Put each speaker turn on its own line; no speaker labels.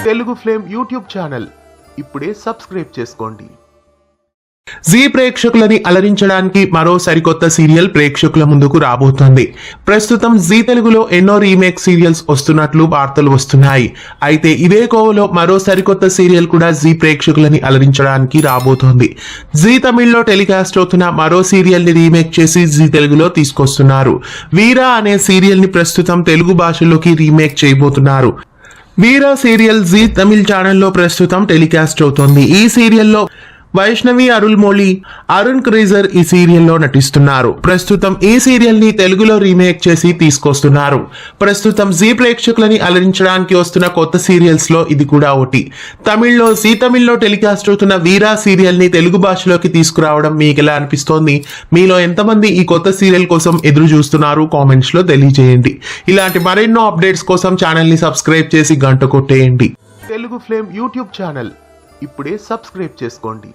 Telugu flame YouTube channel ఇప్పుడే subscribe చేసుకోండి. G ప్రేక్షకులని అలరించడానికి మరో సరికొత్త సీరియల్ ప్రేక్షకుల ముందుకు రాబోతోంది. ప్రస్తుతం జీ తెలుగులో ఎన్నో రీమేక్ సీరియల్స్ వస్తున్నట్లు వార్తలు వస్తున్నాయి. అయితే ఇదే కోవలో మరో సరికొత్త సీరియల్ కూడా జీ ప్రేక్షకులని అలరించడానికి రాబోతోంది. జీ తమిళ్లో టెలికాస్ట్ అవుతున్న మరో సీరియల్ ని రీమేక్ చేసి జీ తెలుగులో తీసుకొస్తున్నారు. వీరా అనే సీరియల్ ని ప్రస్తుతం తెలుగు భాషలోకి రీమేక్ చేయబోతున్నారు. వీరా సీరియల్ జీ తమిళ్ ఛానల్లో ప్రస్తుతం టెలికాస్ట్ అవుతోంది. ఈ సీరియల్లో వైష్ణవి అరుల్మోళి, అరుణ్ క్రీజర్ ఈ సీరియల్లో నటిస్తున్నారు. ప్రస్తుతం ఈ సీరియల్ ని తెలుగులో రీమేక్ చేసి తీసుకొస్తున్నారు. ప్రస్తుతం జీ ప్రేక్షకులని అలరించడానికి వస్తున్న కొత్త సీరియల్స్ లో ఇది కూడా ఒకటి. తమిళ్లో జీ తమిళ్లో టెలికాస్ట్ అవుతున్న వీరా సీరియల్ ని తెలుగు భాషలోకి తీసుకురావడం మీకు ఎలా అనిపిస్తోంది? మీలో ఎంతమంది ఈ కొత్త సీరియల్ కోసం ఎదురు చూస్తున్నారు? కామెంట్స్ లో తెలియజేయండి. ఇలాంటి మరెన్నో అప్డేట్స్ కోసం ఛానల్ ని సబ్స్క్రైబ్ చేసి గంట కొట్టేయండి. తెలుగు ఫ్లేమ్ యూట్యూబ్ ఛానల్ ఇప్పుడే సబ్స్క్రైబ్ చేసుకోండి.